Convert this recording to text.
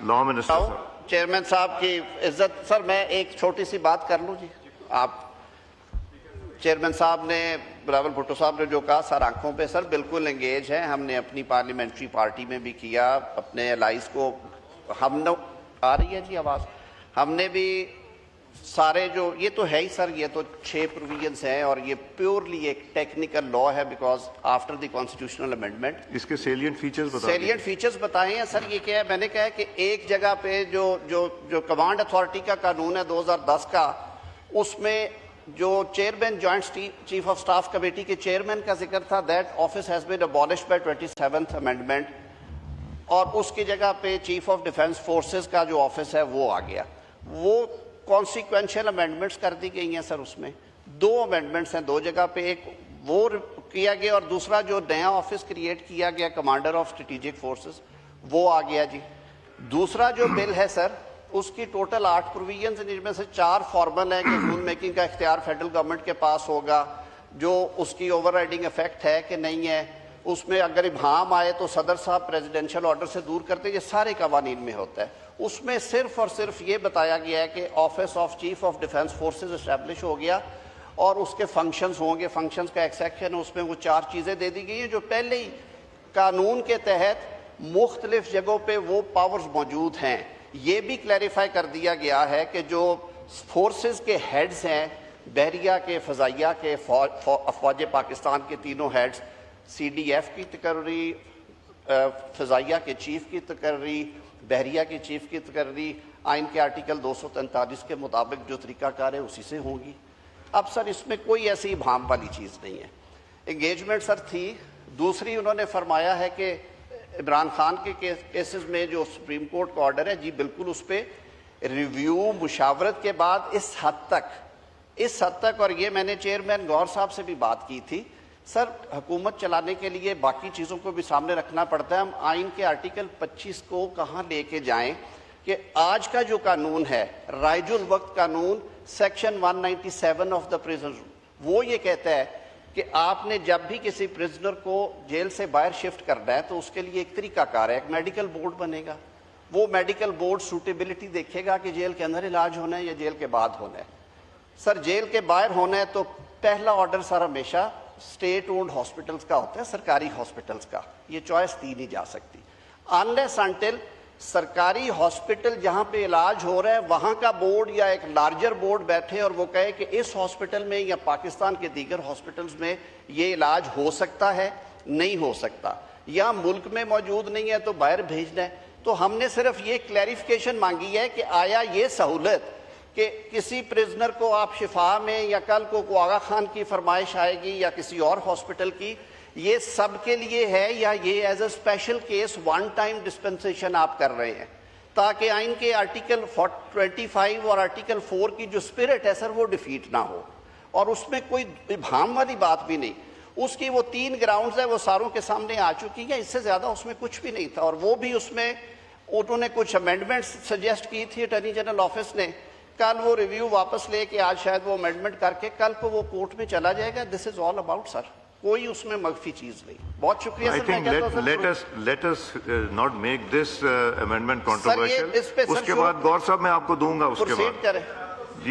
Law minister chairman صاحب کی عزت سر میں ایک چھوٹی سی بات کر لوں جی. آپ چیئرمین صاحب نے بلاول بھٹو صاحب نے جو کہا سر آنکھوں پہ سر بالکل انگیج ہیں. ہم نے اپنی پارلیمنٹری پارٹی میں بھی کیا, اپنے الائز کو ہم نے آ رہی ہے جی آواز, ہم نے بھی سارے جو یہ تو ہے ہی سر, یہ تو 6 پروویژنس ہیں اور یہ پیورلی ایک ٹیکنیکل لا ہے because after the constitutional amendment. اس کے سیلینٹ فیچرز بتائیں. سیلینٹ فیچرز بتائے ہیں سر. یہ کیا ہے, میں نے کہا ہے کہ ایک جگہ پہ جو کمانڈ اتھارٹی کا قانون ہے 2010 کا, اس میں جو chairman joint chief of staff committee کے چیئرمین کا ذکر تھا, that office has been abolished by 27th amendment, اور اس کی جگہ پہ چیف آف ڈیفینس فورسز کا جو آفس ہے وہ آ گیا. وہ کانسیکوینشل امینڈمنٹس کر دی گئی ہیں سر. اس میں 2 امینڈمنٹس ہیں 2 جگہ پہ, ایک وہ کیا گیا اور دوسرا جو نیا آفس کریٹ کیا گیا کمانڈر آف اسٹریٹجک فورسز وہ آ گیا جی. دوسرا جو بل ہے سر, اس کی ٹوٹل 8 پروویژنز ہیں, جن میں سے 4 فارمل ہیں کہ رول میکنگ کا اختیار فیڈرل گورنمنٹ کے پاس ہوگا, جو اس کی اوور رائڈنگ افیکٹ ہے کہ نہیں ہے, اس میں اگر ابہام آئے تو صدر صاحب پریزیڈنشل آرڈر سے دور کرتے, یہ سارے قوانین میں ہوتا ہے. اس میں صرف اور صرف یہ بتایا گیا ہے کہ office of chief of defence forces establish ہو گیا اور اس کے فنکشنز ہوں گے. فنکشنز کا ایک سیکشن ہے, اس میں وہ 4 چیزیں دے دی گئی ہیں جو پہلے ہی قانون کے تحت مختلف جگہوں پہ وہ پاورز موجود ہیں. یہ بھی کلیریفائی کر دیا گیا ہے کہ جو فورسز کے ہیڈز ہیں, بحریہ کے, فضائیہ کے, افواج پاکستان کے تینوں ہیڈز, CDF کی تقرری, فضائیہ کے چیف کی تقرری, بحریہ کے چیف کی تقرری آئین کے آرٹیکل 243 کے مطابق جو طریقہ کار ہے اسی سے ہوں گی. اب سر اس میں کوئی ایسی ابہام والی چیز نہیں ہے. انگیجمنٹ سر تھی. دوسری انہوں نے فرمایا ہے کہ عمران خان کے کیسز میں جو سپریم کورٹ کا آرڈر ہے جی بالکل اس پہ ریویو مشاورت کے بعد اس حد تک, اور یہ میں نے چیئرمین گور صاحب سے بھی بات کی تھی سر, حکومت چلانے کے لیے باقی چیزوں کو بھی سامنے رکھنا پڑتا ہے. ہم آئین کے آرٹیکل 25 کو کہاں لے کے جائیں کہ آج کا جو قانون ہے رائج الوقت قانون سیکشن 197 آف دا پریزن, وہ یہ کہتا ہے کہ آپ نے جب بھی کسی پرزنر کو جیل سے باہر شفٹ کرنا ہے تو اس کے لیے ایک طریقہ کار ہے, ایک میڈیکل بورڈ بنے گا. وہ میڈیکل بورڈ سوٹیبلٹی دیکھے گا کہ جیل کے اندر علاج ہونا ہے یا جیل کے بعد ہونا ہے. سر جیل کے باہر ہونا ہے تو پہلا آرڈر سر ہمیشہ اسٹیٹ اونڈ ہاسپٹلس کا ہوتا ہے, سرکاری ہاسپٹلس کا. یہ چوائس دی نہیں جا سکتی انلیس انٹل سرکاری ہاسپٹل جہاں پہ علاج ہو رہا ہے وہاں کا بورڈ یا ایک لارجر بورڈ بیٹھے اور وہ کہے کہ اس ہاسپٹل میں یا پاکستان کے دیگر ہاسپٹلس میں یہ علاج ہو سکتا ہے, نہیں ہو سکتا, یا ملک میں موجود نہیں ہے تو باہر بھیجنا ہے. تو ہم نے صرف یہ کلیریفیکیشن مانگی ہے کہ آیا یہ سہولت کہ کسی پرزنر کو آپ شفا میں یا کل کو آغا خان کی فرمائش آئے گی یا کسی اور ہاسپٹل کی, یہ سب کے لیے ہے یا یہ as a special case one time dispensation آپ کر رہے ہیں, تاکہ آئین کے آرٹیکل 25 اور آرٹیکل 4 کی جو اسپرٹ ہے سر وہ ڈیفیٹ نہ ہو. اور اس میں کوئی ابہام والی بات بھی نہیں. اس کی وہ 3 گراؤنڈز ہیں وہ ساروں کے سامنے آ چکی ہیں, اس سے زیادہ اس میں کچھ بھی نہیں تھا. اور وہ بھی اس میں انہوں نے کچھ امینڈمنٹس سجیسٹ کی تھی اٹارنی جنرل آفس نے, کل وہ ریویو واپس لے کے آج شاید وہ امینڈمنٹ کر کے کل کو وہ کورٹ میں چلا جائے گا. دس از آل اباؤٹ سر, کوئی اس میں مخفی چیز نہیں. بہت شکریہ سر. let us not make this amendment controversial. اس کے بعد گور صاحب میں آپ کو دوں گا اس کے بعد.